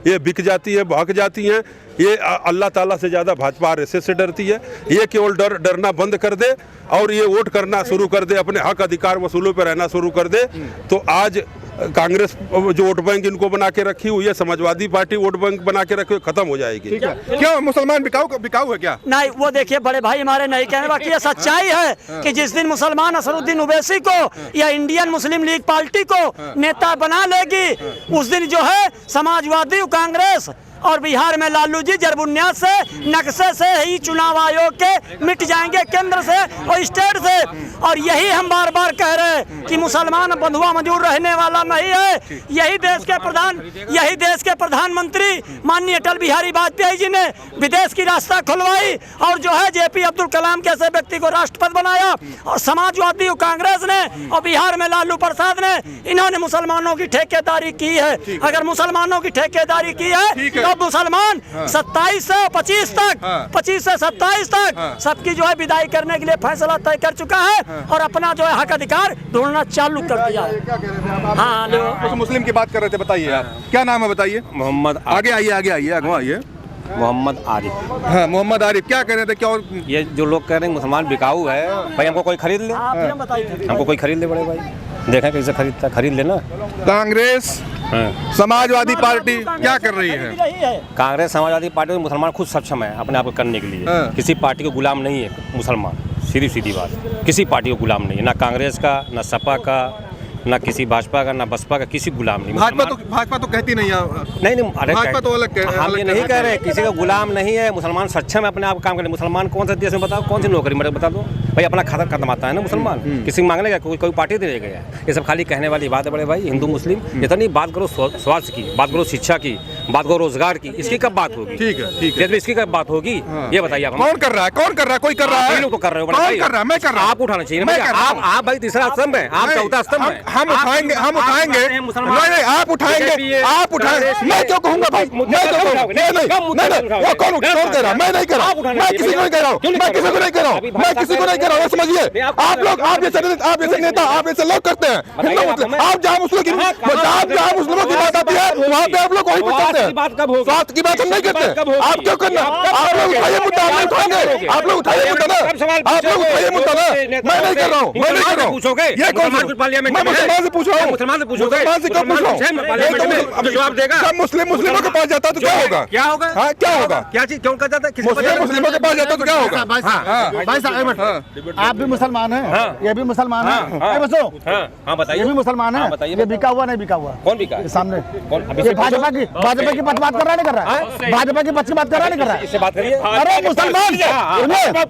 ये बिक जाती है, भाग जाती हैं। ये अल्लाह ताला से ज़्यादा भाजपा आरएसएस से डरती है। ये केवल डरना बंद कर दे और ये वोट करना शुरू कर दे, अपने हक अधिकार वसूलों पर रहना शुरू कर दे, तो आज कांग्रेस जो वोट बैंक इनको बना के रखी हुई है, समाजवादी पार्टी वोट बैंक बना के रखी हुई, खत्म हो जाएगी। क्यों मुसलमान बिकाऊ है क्या? नहीं, वो देखिए बड़े भाई हमारे नहीं कहने, बाकी ये सच्चाई है कि जिस दिन मुसलमान असरुद्दीन ओवैसी को या इंडियन मुस्लिम लीग पार्टी को नेता बना लेगी, उस दिन जो है समाजवादी कांग्रेस और बिहार में लालू जी जरबुनियाद से, नक्शे से ही चुनाव आयोग के मिट जाएंगे, केंद्र से और स्टेट से। और यही हम बार बार कह रहे हैं कि मुसलमान बंधुआ मजदूर रहने वाला नहीं है। यही देश के प्रधानमंत्री माननीय अटल बिहारी वाजपेयी जी ने विदेश की रास्ता खुलवाई और जो है जेपी अब्दुल कलाम जैसे व्यक्ति को राष्ट्रपति बनाया। और समाजवादी कांग्रेस ने और बिहार में लालू प्रसाद ने, इन्होंने मुसलमानों की ठेकेदारी की है। अगर मुसलमानों की ठेकेदारी की है तो मुसलमान 27 से 25 तक, 25 से 27 तक सबकी जो है विदाई करने के लिए फैसला तय कर चुका है और अपना जो है हक अधिकार ढूंढना चालू कर दिया है। हाँ, कुछ मुस्लिम की बात कर रहे थे, बताइए आप क्या नाम है? बताइए। मोहम्मद आगे आइए, आगे आइए। मोहम्मद आरिफ। हाँ, मोहम्मद आरिफ क्या कह रहे थे? क्या ये जो लोग कह रहे हैं मुसलमान बिकाऊ है, भाई हमको कोई खरीद ले, हमको कोई खरीद ले बड़े भाई, देखें कैसे खरीदता, खरीद लेना। कांग्रेस समाजवादी पार्टी क्या कर रही है? कांग्रेस समाजवादी पार्टी मुसलमान खुद सक्षम है अपने आप को करने के लिए। किसी पार्टी को गुलाम नहीं है मुसलमान, सीधी बात, किसी पार्टी को गुलाम नहीं है, ना कांग्रेस का, ना सपा का, ना किसी भाजपा का, ना बसपा का, किसी गुलाम नहीं। भाजपा तो कहती नहीं है। नहीं, अरे भाजपा तो अलग हम ये नहीं कह रहे किसी का गुलाम नहीं है। मुसलमान सक्षम है अपने आप काम करने। मुसलमान कौन सा देश में बताओ, कौन सी नौकरी में बता दो भाई, अपना खाता कमाता है ना मुसलमान, किसी मांगने का कोई पार्टी दे गया। ये सब खाली कहने वाली बात है बड़े भाई। हिंदू मुस्लिम इतनी बात करो स्वास्थ्य की, बात करो शिक्षा की, बात करो रोजगार की, इसकी कब बात होगी? ठीक है। इसकी कब बात होगी ये बताइए आप। कौन कर रहा है? कोई कर रहा है? लोग तो कर रहे हो। कौन कर रहा है? मैं कर रहा हूं। आप उठाना चाहिए। आप भाई तीसरा स्तंभ है, आप चौथा स्तंभ है। हम उठाएंगे। नहीं, आप उठाएंगे। मैं क्यों कहूंगा भाई? मैं क्यों कहूंगा? नहीं, वो कौन कह रहा? मैं नहीं कह रहा। मैं किसी को नहीं कह रहा हूँ। मैं किसी को नहीं कह रहा हूँ। मैं किसी को नहीं कह रहा हूँ समझिए। आप लोग आप जैसे नेता आप ऐसे लोग करते हैं हिंदू मुस्लिम। आप जहाँ मुस्लिमों की बात आती है वहाँ पे आप लोग वहीं पर चलते हैं। स्वास्थ्य की बात हम नहीं करते। आप क्यों करना? आप लोग उठाइए मुद्दा, आप उठाएंगे। आप लोग उठाइए मुद्दा ना, आप लोग उठाइए मुद्दा ना। मैं नहीं कर रहा हूँ, मैं नहीं कर रहा हूँ। ये कौन मैं मुसलमान से पूछ रहा हूँ। मुसलमान से कब पूछ रहा हूँ? जवाब देगा। जब मुस्लिमों के पास जाता है तो क्या होगा? क्या होगा? हाँ क्या होगा? क्या चीज क्यों कर जाता है? मुस्लिमों के पास जाता है तो क्या होगा? भाई साहब आप भी मुसलमान हैं, ये भी मुसलमान है, बसो हाँ बताइए। ये भी मुसलमान है, बताइए। ये बिका हुआ नहीं बिका हुआ? कौन बिका? सामने कौन? ये भाजपा की बात कर रहा नहीं कर रहा है? भाजपा की बात कर रहा नहीं कर रहा है? इससे बात करिए। अरे मुसलमान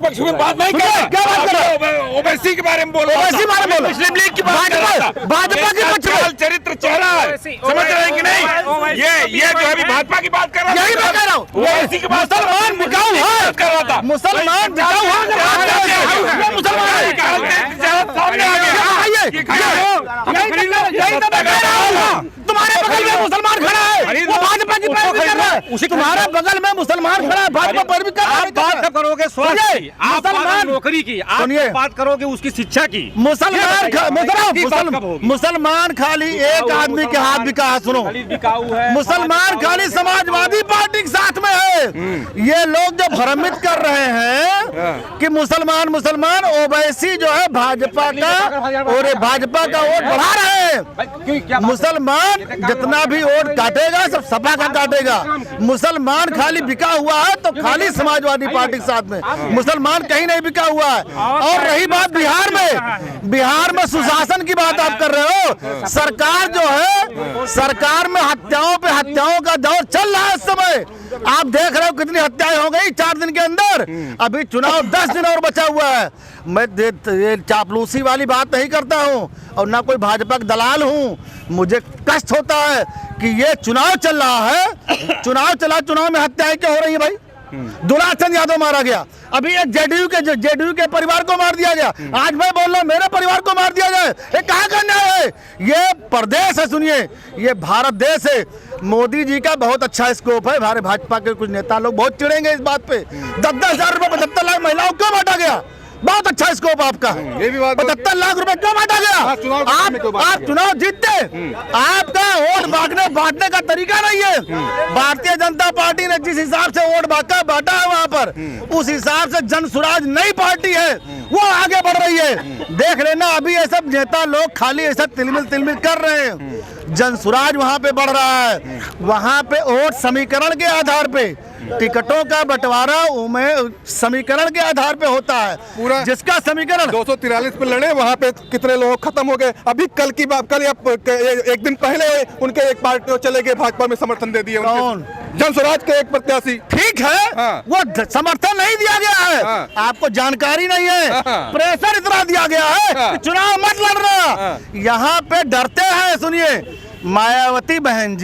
पक्ष में बात नहीं कर रहा। क्या बात कर रहे हो? ओवैसी के बारे में बोल ओवैसी बारे में बोलो। मुस्लिम लीग की बात कर रहा था। भाजपा के पक्ष में चरित्र चेहरा है, समझ रहे हैं कि नहीं? ये जो अभी भाजपा की बात कर रहा है, यही मैं कह रहा हूँ। ओवैसी की बात मुसलमान बिकाऊ है, कर रहा था। मुसलमान बिकाऊ है, मुसलमान सामने आ गया। तुम्हारे बगल में मुसलमान खड़ा है, वो भाजपा की पैरवी कर रहा है। तुम्हारे बगल में मुसलमान खड़ा है, भाजपा पैरवी कर रहा है। आप बात कब करोगे स्वास्थ्य की? आप मुसलमान नौकरी की, आप सुनिए। बात करोगे उसकी शिक्षा की। मुसलमान खाली एक आदमी के हाथ बिका है। सुनो, बिकाऊ है। मुसलमान खाली समाजवादी पार्टी के साथ में है। ये लोग जो भ्रमित कर रहे हैं कि मुसलमान ओवैसी जो है भाजपा का और भाजपा का वोट बढ़ा रहे हैं। मुसलमान जितना भी वोट काटेगा सब सपा का काटेगा। मुसलमान खाली बिका हुआ है तो खाली समाजवादी पार्टी के साथ में, मुसलमान कहीं नहीं बिका हुआ है। और रही बात बिहार में सुशासन की बात आप कर रहे हो। सरकार जो है, सरकार में हत्याओं का दौर चल रहा है इस समय। आप देख रहे हो कितनी हत्याएं हो गई 4 दिन के अंदर। अभी चुनाव 10 दिन और बचा हुआ है। मैं ये चापलूसी वाली बात नहीं करता हूँ और ना कोई भाजपा का दलाल हूँ। मुझे कष्ट होता है कि ये चुनाव चल रहा है, चुनाव में हत्याएं क्या हो रही है भाई? दुलाचंद यादव मारा गया, अभी एक जेडीयू के परिवार को मार दिया गया। आज मैं बोल रहा हूं मेरे परिवार को मार दिया जाए, ये कहाँ का न्याय है? ये प्रदेश है, सुनिए, ये भारत देश है। मोदी जी का बहुत अच्छा स्कोप है। हमारे भाजपा के कुछ नेता लोग बहुत चिड़ेंगे इस बात पे। 10-10 हजार रुपए 75 लाख महिलाओं को क्यों बांटा गया? बहुत अच्छा स्कोप आपका है। 75 लाख रुपए क्यों बांटा गया? आप चुनाव जीतते, आपका वोट बांटने का तरीका नहीं है। भारतीय जनता पार्टी ने जिस हिसाब से वोट बांटा है वहां पर, उस हिसाब से जन स्वराज नई पार्टी है, वो आगे बढ़ रही है। देख लेना, अभी ये सब नेता लोग खाली ऐसा तिलमिल कर रहे हैं। जन स्वराज वहां पे बढ़ रहा है। वहां पे वोट समीकरण के आधार पे, टिकटों का बंटवारा समीकरण के आधार पे होता है। पूरा जिसका समीकरण 243 पे लड़े, वहाँ पे कितने लोग खत्म हो गए। अभी कल एक दिन पहले उनके एक पार्टी चले गए, भाजपा में समर्थन दे दिए। कौन? जन स्वराज के एक प्रत्याशी। ठीक है, हाँ। वो समर्थन नहीं दिया गया है। हाँ। आपको जानकारी नहीं है। हाँ। प्रेशर इतना दिया गया है हाँ। कि चुनाव मत लड़ना। हाँ। यहाँ पे डरते हैं। सुनिए, मायावती बहन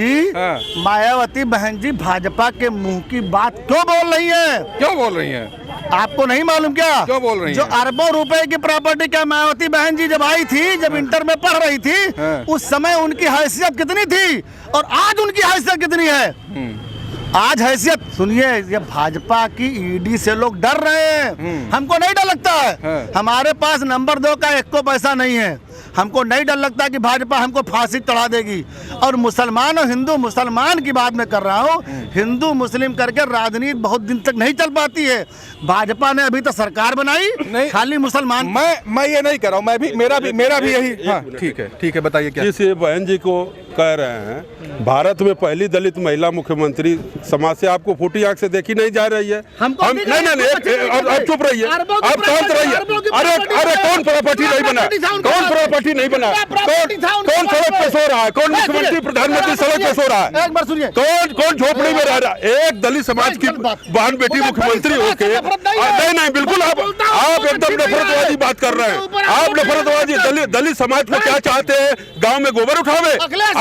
जी भाजपा के मुंह की बात क्यों बोल रही है? क्यों बोल रही हैं? आपको नहीं मालूम क्या? क्यों बोल रही जो हैं? अरबों रुपए की प्रॉपर्टी का मायावती बहन जी जब आई थी, जब इंटर में पढ़ रही थी, उस समय उनकी हैसियत कितनी थी और आज उनकी हैसियत कितनी है? आज हैसियत सुनिए, ये भाजपा की ईडी से लोग डर रहे हैं। हमको नहीं डर लगता है। हमारे पास नंबर 2 का 1 को पैसा नहीं है। हमको नहीं डर लगता कि भाजपा हमको फांसी चढ़ा देगी। और मुसलमान और हिंदू मुसलमान की बात मैं कर रहा हूँ। हिंदू मुस्लिम करके राजनीति बहुत दिन तक नहीं चल पाती है। भाजपा ने अभी तो सरकार बनाई, नहीं खाली मुसलमान। मैं ये नहीं कर रहा हूँ, मेरा भी यही। हाँ, ठीक है, बताइए क्या? जिस बहन जी को कह रहे हैं, भारत में पहली दलित महिला मुख्यमंत्री, समाज से आपको फूटी आंख से देखी नहीं जा रही है। नहीं, अब चुप रहिए, अब शांत रहिए। अरे कौन प्रॉपर्टी नहीं बना? कौन प्रॉपर्टी नहीं बना? कौन सड़क पे सो रहा है? कौन मुख्यमंत्री प्रधानमंत्री सड़क पे सो रहा है? एक बार सुनिए, कौन झोपड़ी में रह रहा है? एक दलित समाज की बहन बेटी मुख्यमंत्री होके नहीं, बिल्कुल आप एकदम नफरतवादी बात कर रहे हैं। आप नफरतवादी दलित समाज को क्या चाहते हैं? गाँव में गोबर उठावे?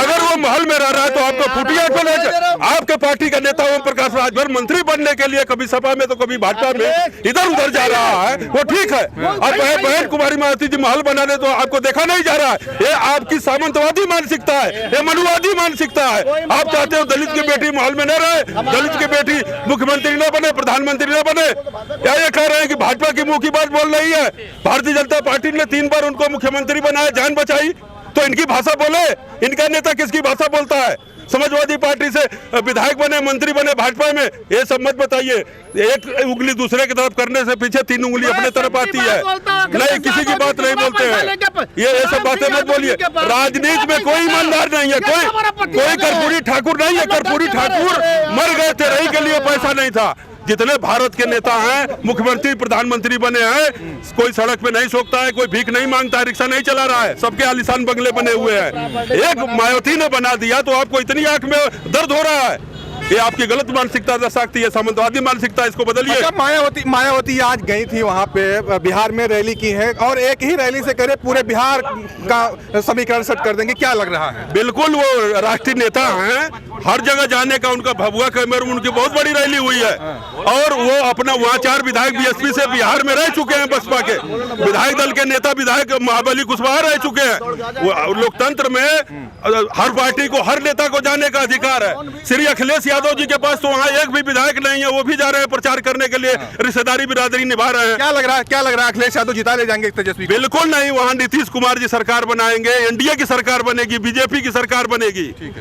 अगर वो महल में रह रहा है तो आपको फुटिया को लेकर आपके पार्टी का नेता ओम प्रकाश राजभर मंत्री बनने के लिए कभी सपा में तो कभी भाजपा में इधर उधर जा रहा है, वो ठीक है। और बहन कुमारी मायावती जी महल बनाने तो आपको देखा नहीं जा रहा है। ये आपकी सामंतवादी मानसिकता है, ये मनुवादी मानसिकता है। आप चाहते हो दलित की बेटी महल में न रहे, दलित की बेटी मुख्यमंत्री न बने, प्रधानमंत्री न बने, या ये कह रहे हैं कि भाजपा की मुंह की बात बोल रही है। भारतीय जनता पार्टी ने 3 बार उनको मुख्यमंत्री बनाया, जान बचाई, तो इनकी भाषा बोले। इनका नेता किसकी भाषा बोलता है? समाजवादी पार्टी से विधायक बने, मंत्री बने भाजपा में, ये सब मत बताइए। एक उंगली दूसरे की तरफ करने से पीछे 3 उंगली अपने तरफ आती है। नहीं, किसी की बात नहीं बोलते हैं। ये सब बातें मत बोलिए। राजनीति में कोई ईमानदार नहीं है, कोई कर्पूरी ठाकुर नहीं है। कर्पूरी ठाकुर मर गए थे, रही के लिए पैसा नहीं था। जितने भारत के नेता हैं, मुख्यमंत्री प्रधानमंत्री बने हैं, कोई सड़क पे नहीं सोखता है, कोई भीख नहीं मांगता है, रिक्शा नहीं चला रहा है, सबके आलीशान बंगले बने हुए हैं। एक मायावती ने बना दिया तो आपको इतनी आंख में दर्द हो रहा है। ये आपकी गलत मानसिकता दर्शाती है, सामंतवादी मानसिकता, इसको बदलिए। अच्छा, मायावती आज गई थी वहाँ पे, बिहार में रैली की है और एक ही रैली से करे पूरे बिहार का समीकरण सेट कर देंगे, क्या लग रहा है? बिल्कुल, वो राष्ट्रीय नेता हैं, हर जगह जाने का उनका भभुआ कैमर में उनकी बहुत बड़ी रैली हुई है। और वो अपना वहाँ 4 विधायक बीएसपी से बिहार में रह चुके हैं, बसपा के विधायक दल के नेता विधायक महाबली कुशवाहा रह चुके हैं। लोकतंत्र में हर पार्टी को, हर नेता को जाने का अधिकार है। श्री अखिलेश यादव जी के पास तो वहाँ एक भी विधायक नहीं है, वो भी जा रहे हैं प्रचार करने के लिए, रिश्तेदारी बिरादरी निभा रहे हैं। क्या लग रहा है अखिलेश यादव जिता ले जाएंगे तेजस्वी? बिल्कुल नहीं, वहाँ नीतीश कुमार जी सरकार बनाएंगे, एनडीए की सरकार बनेगी, बीजेपी की सरकार बनेगी। ठीक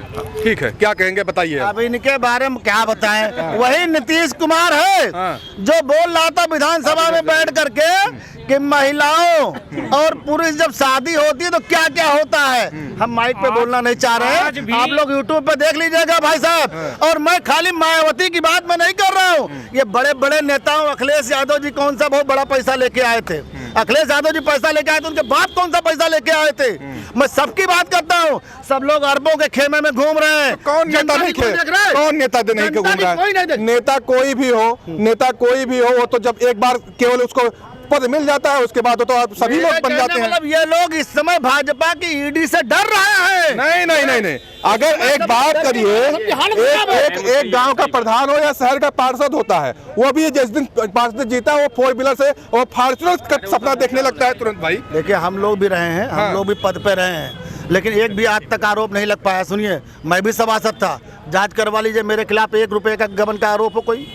है, क्या कहेंगे बताइए। अब इनके बारे में क्या बताएं? वही नीतीश कुमार है जो बोल रहा था विधानसभा में बैठ करके कि महिलाओं और पुरुष जब शादी होती है तो क्या क्या होता है। हम माइक पे बोलना नहीं चाह रहे हैं, आप लोग यूट्यूब पे देख लीजिएगा भाई साहब। और मैं खाली मायावती की बात मैं नहीं कर रहा हूँ, ये बड़े बड़े नेताओं, अखिलेश यादव जी कौन सा बहुत बड़ा पैसा लेके आए थे, अखिलेश यादव जी पैसा लेके आए थे, उनके बाप कौन सा पैसा लेके आए थे। मैं सबकी बात करता हूँ, सब लोग अरबों के खेमे में घूम रहे हैं। कौन नेता नहीं कौन नेता नहीं घूम रहा है? नेता कोई भी हो, वो तो जब एक बार केवल उसको पद मिल जाता है उसके बाद तो आप सभी लोग बन जाते हैं। मतलब ये लोग इस समय भाजपा की ईडी से डर रहे हैं। नहीं, अगर एक बात करिए, एक गांव का प्रधान हो या शहर का पार्षद होता है, वो भी जिस दिन पार्षद जीता है वो 4 व्हीलर से वो फॉर्च्यूनर का सपना देखने लगता है तुरंत। भाई देखिए, हम लोग भी रहे हैं, हम लोग भी पद पे रहे हैं, लेकिन एक भी आज तक आरोप नहीं लग पाया। सुनिए, मैं भी सभासद था, जांच करवा लीजिए मेरे खिलाफ 1 रुपए का गबन का आरोप हो कोई।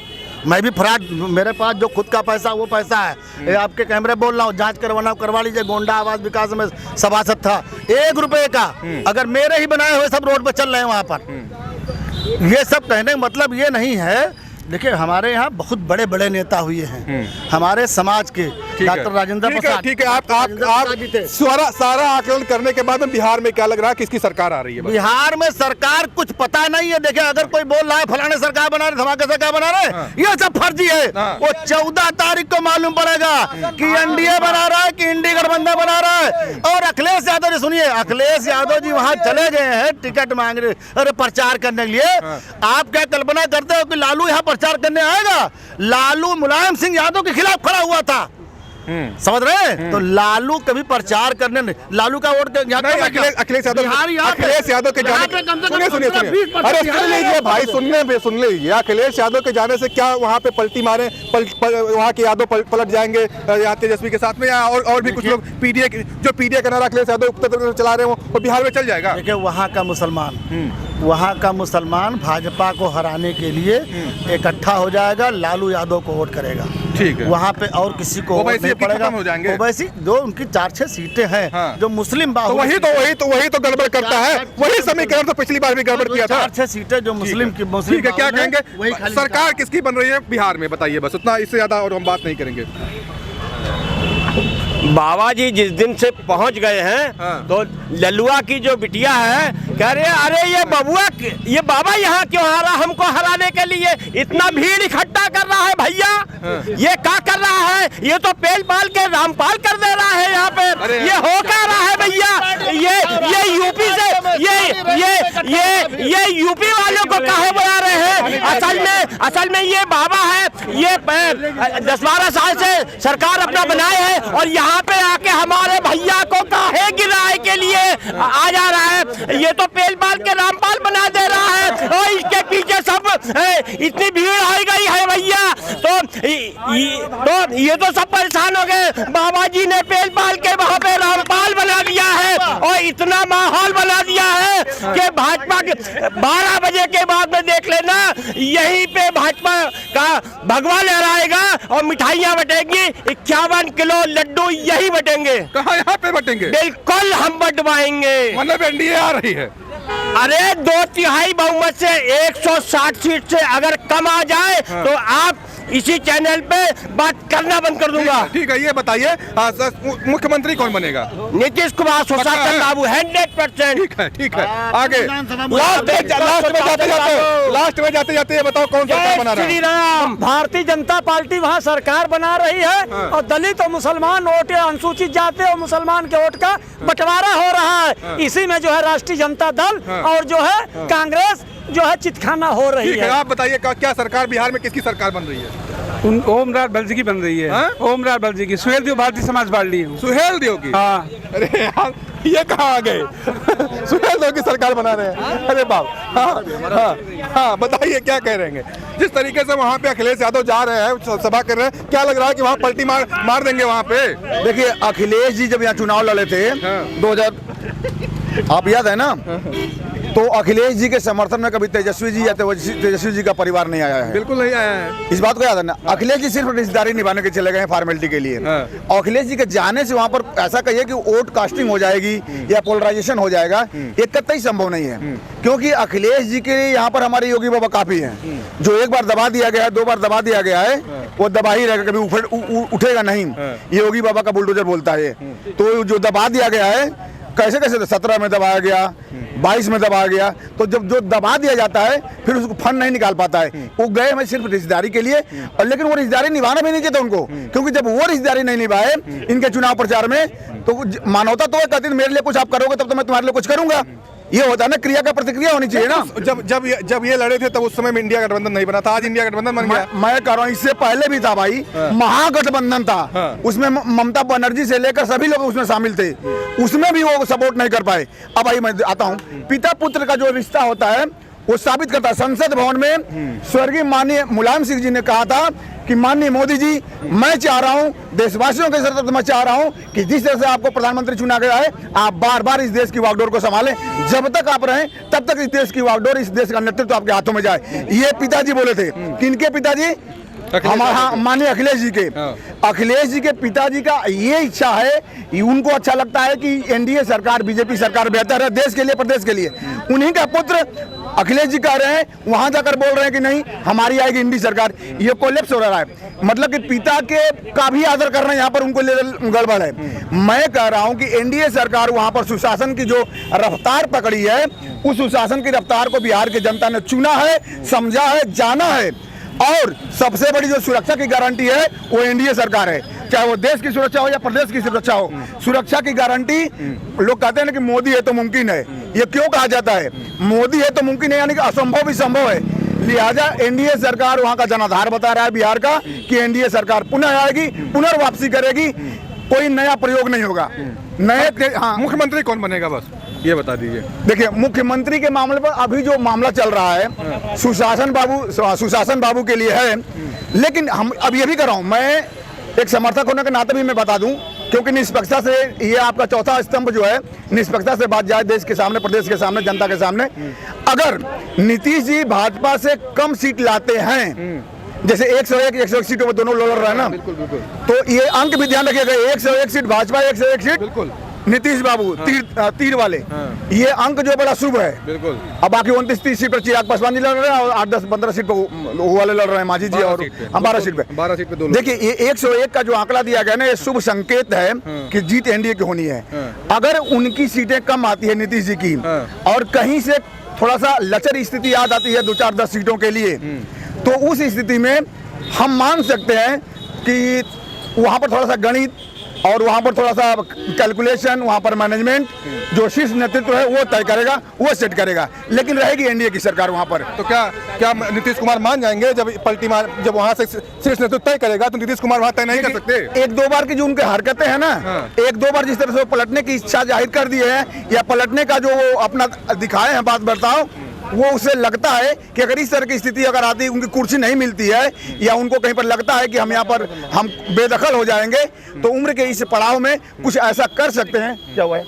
मैं भी फराड, मेरे पास जो खुद का पैसा वो पैसा है, ये आपके कैमरे बोल रहा हूँ, जांच करवाना करवा लीजिए। गोंडा आवास विकास में सभासद था, 1 रुपए का, अगर मेरे ही बनाए हुए सब रोड पर चल रहे हैं वहाँ पर। ये सब कहने का मतलब ये नहीं है। देखिए, हमारे यहाँ बहुत बड़े बड़े नेता हुए हैं हमारे समाज के, डॉक्टर राजेंद्र प्रसाद। ठीक है, आप सारा आकलन करने के बाद में बिहार में क्या लग रहा है, किसकी सरकार आ रही है? बिहार में सरकार कुछ पता नहीं है। देखिए, अगर कोई बोल रहा है फलाने सरकार बना रहे, धमाके सरकार बना रहे, ये सब फर्जी है। वो 14 तारीख को मालूम पड़ेगा कि एनडीए बना रहा है कि इंडी गठबंधन बना रहा है। और अखिलेश यादव जी, सुनिए, अखिलेश यादव जी वहाँ चले गए हैं टिकट मांग रहे, अरे प्रचार करने के लिए। आप क्या कल्पना करते हो कि लालू यहाँ प्रचार करने आएगा? लालू मुलायम सिंह यादव के खिलाफ खड़ा हुआ था, समझ रहे हैं? तो लालू कभी प्रचार करने नहीं, लालू का वोट अखिलेश यादव के जाने, सुनिए अरे सुन लीजिए भाई, सुन लीजिए, अखिलेश यादव के जाने से क्या वहाँ पे पलटी मारे, वहाँ के यादव पलट जाएंगे या तेजस्वी के साथ में, या और भी कुछ लोग पीडीए का नारा अखिलेश यादव उत्तर चला रहे हो और बिहार में चल जाएगा? देखिए, वहाँ का मुसलमान भाजपा को हराने के लिए इकट्ठा हो जाएगा, लालू यादव को वोट करेगा। ठीक है, वहाँ पे और किसी को वोट नहीं पड़ेगा। ओवैसी जो उनकी 4-6 सीटें हैं जो मुस्लिम तो वही तो गड़बड़ करता है। वही समीकरण तो पिछली बार भी गड़बड़ किया था। 4-6 सीटें जो मुस्लिम की, मुस्लिम क्या कहेंगे? सरकार किसकी बन रही है बिहार में, बताइए बस उतना, इससे ज्यादा और हम बात नहीं करेंगे। बाबा जी जिस दिन से पहुंच गए हैं तो लल्लुआ की जो बिटिया है कह रहे, अरे ये बबुआ, ये बाबा यहाँ क्यों आ रहा, हमको हराने के लिए इतना भीड़ इकट्ठा कर रहा है भैया, ये क्या कर रहा है? ये तो पेल पाल के रामपाल कर दे रहा है यहाँ पे। ये हो क्या रहा है भैया? ये यूपी से ये यूपी वालों को काहे बुला रहे हैं? असल में ये बाबा है, ये 10-12 साल से सरकार अपना बनाए है और यहाँ पे आके हमारे भैया को काहे गिराए के लिए आ जा रहा है। ये तो पेलपाल के रामपाल बना दे रहा है और इसके पीछे सब इतनी भीड़ हो गई है भैया, तो ये तो सब परेशान हो गए। बाबा जी ने पेलपाल के वहाँ पे रामपाल बना दिया है और इतना माहौल बना दिया है कि भाजपा के 12 बजे के बाद में देख लेना यहीं पे भाजपा का भगवा लहराएगा और मिठाइयाँ बटेंगी। 51 किलो लड्डू यही बटेंगे। कहाँ यहाँ पे बटेंगे? बिल्कुल हम बंटवाएंगे। मतलब एनडीए आ रही है। अरे 2/3 बहुमत से 160 सीट से अगर कम आ जाए तो आप इसी चैनल पे बात करना बंद कर दूंगा। ठीक है, ये बताइए मुख्यमंत्री कौन बनेगा? नीतीश कुमार, सुशासन बाबू 100%। ठीक है आगे लास्ट में जाते जाते ये बताओ कौन सरकार बना रहा है? श्री राम। भारतीय जनता पार्टी वहाँ सरकार बना रही है और दलित और मुसलमान वोट या अनुसूचित जाति और मुसलमान के वोट का बंटवारा हो रहा है। इसी में जो है राष्ट्रीय जनता दल और जो है कांग्रेस जो है चितखाना हो रही है। आप बताइए क्या सरकार बिहार में किसकी सरकार बन रही है? ओम राज बल जी की बन रही है। ओम राज बल जी की, सुहेल देव भारतीय समाज पार्टी। सुहेल देव की? हाँ। अरे यार ये कहाँ आ गए? सुहेल देव की सरकार बना रहे हैं? अरे बाप। हाँ बताइए क्या कह रहे हैं? जिस तरीके से वहाँ पे अखिलेश यादव जा रहे हैं, सभा कर रहे हैं, क्या लग रहा है कि वहाँ पलटी मार देंगे वहाँ पे? देखिए अखिलेश जी जब यहाँ चुनाव लड़े थे 2000 आप याद है ना, तो अखिलेश जी के समर्थन में कभी तेजस्वी जी या तेजस्वी जी का परिवार नहीं आया है। बिल्कुल नहीं आया है। इस बात को याद है ना। अखिलेश जी सिर्फ रिश्तेदारी निभाने के चले गए हैं फॉर्मेलिटी के लिए। अखिलेश जी के जाने से वहाँ पर ऐसा कहिए कि वोट कास्टिंग हो जाएगी या पोलराइजेशन हो जाएगा, ये कतई संभव नहीं है। क्योंकि अखिलेश जी के यहाँ पर हमारे योगी बाबा काफी हैं। जो एक बार दबा दिया गया है, 2 बार दबा दिया गया है, वो दबा ही रहेगा, कभी उठेगा नहीं। ये योगी बाबा का बुलडोजर बोलता है। तो जो दबा दिया गया है, कैसे 17 में दबाया गया, 22 में दबाया गया, तो जब जो दबा दिया जाता है फिर उसको फंड नहीं निकाल पाता है। वो गए हमें सिर्फ रिश्तेदारी के लिए, और लेकिन वो रिश्तेदारी निभाना भी नहीं चाहिए उनको, क्योंकि जब वो रिश्तेदारी नहीं निभाए इनके चुनाव प्रचार में, तो मानवता तो कहती है मेरे लिए कुछ आप करोगे तब तो मैं तुम्हारे लिए कुछ करूंगा। ये होता है ना, क्रिया का प्रतिक्रिया होनी चाहिए ना। जब ये लड़े थे तब उस समय में इंडिया गठबंधन नहीं बना था, आज इंडिया गठबंधन बन गया। मैं कह रहा हूँ इससे पहले भी था भाई, महागठबंधन था। उसमें ममता बनर्जी से लेकर सभी लोग उसमें शामिल थे, उसमें भी वो सपोर्ट नहीं कर पाए। अब भाई मैं आता हूँ, पिता पुत्र का जो रिश्ता होता है वो साबित करता है। संसद भवन में स्वर्गीय माननीय मुलायम सिंह जी ने कहा था कि माननीय मोदी जी, मैं चाह रहा हूं, देशवासियों के तरफ मैं चाह रहा हूं कि जिस तरह से आपको प्रधानमंत्री चुना गया है, आप बार बार इस देश की वागडोर को संभालें। जब तक आप रहें तब तक इस देश की वागडोर, इस देश का नेतृत्व आपके हाथों में जाए। ये पिताजी बोले थे। किनके पिताजी? हमारा माननीय अखिलेश जी के। अखिलेश जी के पिताजी का ये इच्छा है, उनको अच्छा लगता है कि एनडीए सरकार, बीजेपी सरकार बेहतर है देश के लिए, प्रदेश के लिए। उन्हीं का पुत्र अखिलेश जी कह रहे हैं, वहां जाकर बोल रहे हैं कि नहीं हमारी आएगी एनडीए सरकार। ये कोलैप्स हो रहा है, मतलब कि पिता के का भी आदर कर रहे हैं यहाँ पर, उनको गड़बड़ है। मैं कह रहा हूँ कि एनडीए सरकार वहां पर सुशासन की जो रफ्तार पकड़ी है, उस सुशासन की रफ्तार को बिहार की जनता ने चुना है, समझा है, जाना है। और सबसे बड़ी जो सुरक्षा की गारंटी है वो एनडीए सरकार है, चाहे वो देश की सुरक्षा हो या प्रदेश की सुरक्षा हो। सुरक्षा की गारंटी, लोग कहते हैं ना कि मोदी है तो मुमकिन है। ये क्यों कहा जाता है? मोदी है तो मुमकिन है, यानी कि असंभव भी संभव है। लिहाजा एनडीए सरकार वहां का जनाधार बता रहा है बिहार का कि एनडीए सरकार पुनः आएगी, पुनर्वापसी करेगी, कोई नया प्रयोग नहीं होगा। नए मुख्यमंत्री कौन बनेगा बस ये बता दीजिए। देखिए मुख्यमंत्री के मामले पर अभी जो मामला चल रहा है सुशासन बाबू के लिए है, लेकिन हम अब ये भी कर रहा हूँ, मैं एक समर्थक होने के नाते भी मैं बता दूं, क्योंकि निष्पक्षता से ये आपका चौथा स्तंभ जो है, निष्पक्षता से बात जाए देश के सामने, प्रदेश के सामने, जनता के सामने। अगर नीतीश जी भाजपा से कम सीट लाते हैं, जैसे 101 सीटों में दोनों लड़ रहे हैं ना, तो ये अंक भी ध्यान रखिएगा, 101 सीट भाजपा, 101 सीट नीतीश बाबू, तीर वाले। ये अंक जो बड़ा शुभ है। बिल्कुल। अब बाकी 29-30 सीट पर चिराग पासवान जी लड़ रहे हैं और 8-10-15 सीट पर वो वाले लड़ रहे हैं, मांझी जी, और 12 सीट पे। देखिए ये 101 का जो आंकड़ा दिया गया ना, ये शुभ संकेत है कि जीत एनडीए की होनी है। अगर उनकी सीटें कम आती है नीतीश जी की, और कहीं से थोड़ा सा लचर स्थिति याद आती है 2-4-10 सीटों के लिए, तो उस स्थिति में हम मान सकते हैं कि वहां पर थोड़ा सा गणित, और वहाँ पर थोड़ा सा कैलकुलेशन, वहाँ पर मैनेजमेंट जो शीर्ष नेतृत्व है वो तय करेगा, वो सेट करेगा, लेकिन रहेगी एनडीए की सरकार वहाँ पर। तो क्या नीतीश कुमार मान जाएंगे जब पलटी मार, जब वहाँ से शीर्ष नेतृत्व तय करेगा तो नीतीश कुमार वहाँ तय नहीं कर सकते? एक दो बार की जो उनकी हरकतें हैं ना, एक दो बार जिस तरह से वो पलटने की इच्छा जाहिर कर दी है या पलटने का जो वो अपना दिखाए हैं बात बर्ताव, वो उसे लगता है कि अगर इस तरह की स्थिति अगर आती, उनकी कुर्सी नहीं मिलती है या उनको कहीं पर लगता है कि हम यहाँ पर हम बेदखल हो जाएंगे, तो उम्र के इस पड़ाव में कुछ ऐसा कर सकते हैं। क्या हुआ है?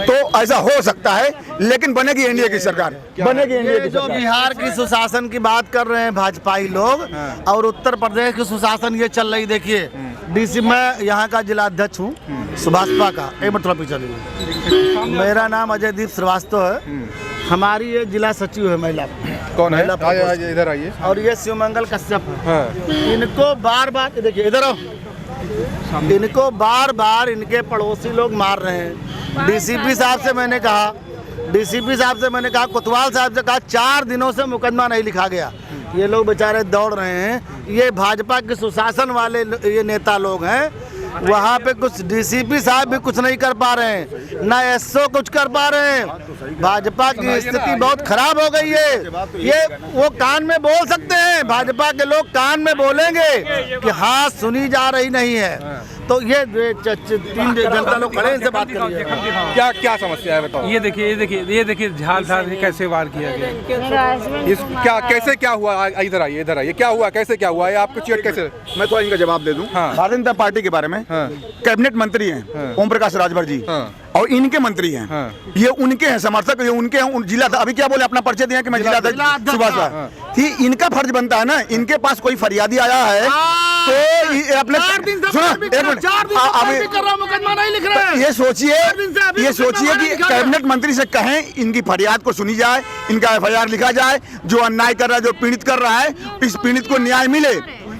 तो ऐसा हो सकता है, लेकिन बनेगी एनडीए की सरकार, बनेगी एनडीए की सरकार। जो बिहार की सुशासन की बात कर रहे हैं भाजपाई लोग, और उत्तर प्रदेश की सुशासन ये चल रही, देखिए डीसी, मैं यहाँ का जिलाध्यक्ष हूँ सुभाषपा का। एक मिनट थोड़ा पीछे चलिए। मेरा नाम अजय दीप श्रीवास्तव है, हमारी ये जिला सचिव है महिला। कौन है? इधर आइए। और ये शिवमंगल कश्यप है। इनको बार बार, देखिए इधर आओ, इनको बार बार इनके पड़ोसी लोग मार रहे हैं। डीसीपी साहब से मैंने कहा, कोतवाल साहब से कहा, 4 दिनों से मुकदमा नहीं लिखा गया। ये लोग बेचारे दौड़ रहे हैं। ये भाजपा के सुशासन वाले ये नेता लोग हैं, वहाँ पे कुछ डीसीपी साहब भी कुछ नहीं कर पा रहे हैं, ना एसओ कुछ कर पा रहे हैं। भाजपा की स्थिति बहुत खराब हो गई है। ये वो कान में बोल सकते हैं, भाजपा के लोग कान में बोलेंगे कि हाँ सुनी जा रही नहीं है, तो ये 3 जनता लोग खड़े इनसे बात करिए। क्या समस्या है बताओ? ये देखिए झाल कैसे वार किया गया। क्या हुआ? इधर आइए। क्या हुआ? क्या हुआ? ये आपको चेट कैसे? मैं तो इनका जवाब दे दूं। भारतीय जनता पार्टी के बारे में कैबिनेट मंत्री हैं ओम प्रकाश राजभर जी, और इनके मंत्री हैं, ये उनके हैं समर्थक, ये उनके हैं जिला। अभी क्या बोले, अपना परिचय दिया कि मैं जिला सुभाष थी। इनका फर्ज बनता है ना, इनके पास कोई फरियादी आया है तो ये अपने ये सोचिए कि कैबिनेट मंत्री से कहें इनकी फरियाद को सुनी जाए, इनका एफआईआर लिखा जाए, जो अन्याय कर रहा है, जो पीड़ित कर रहा है, इस पीड़ित को न्याय मिले।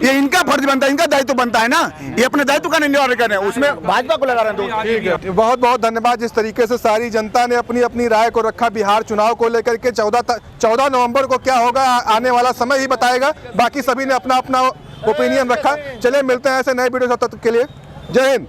ये इनका फर्ज बनता है, इनका दायित्व बनता है ना, ये अपने दायित्व का निर्वाह कर रहे हैं, उसमें भाजपा को लगा रहे हैं। ठीक है, बहुत बहुत धन्यवाद। जिस तरीके से सारी जनता ने अपनी अपनी राय को रखा बिहार चुनाव को लेकर के, 14 नवंबर को क्या होगा आने वाला समय ही बताएगा। बाकी सभी ने अपना अपना ओपिनियन रखा। चले मिलते हैं ऐसे नए वीडियो, तब तक के लिए जय हिंद।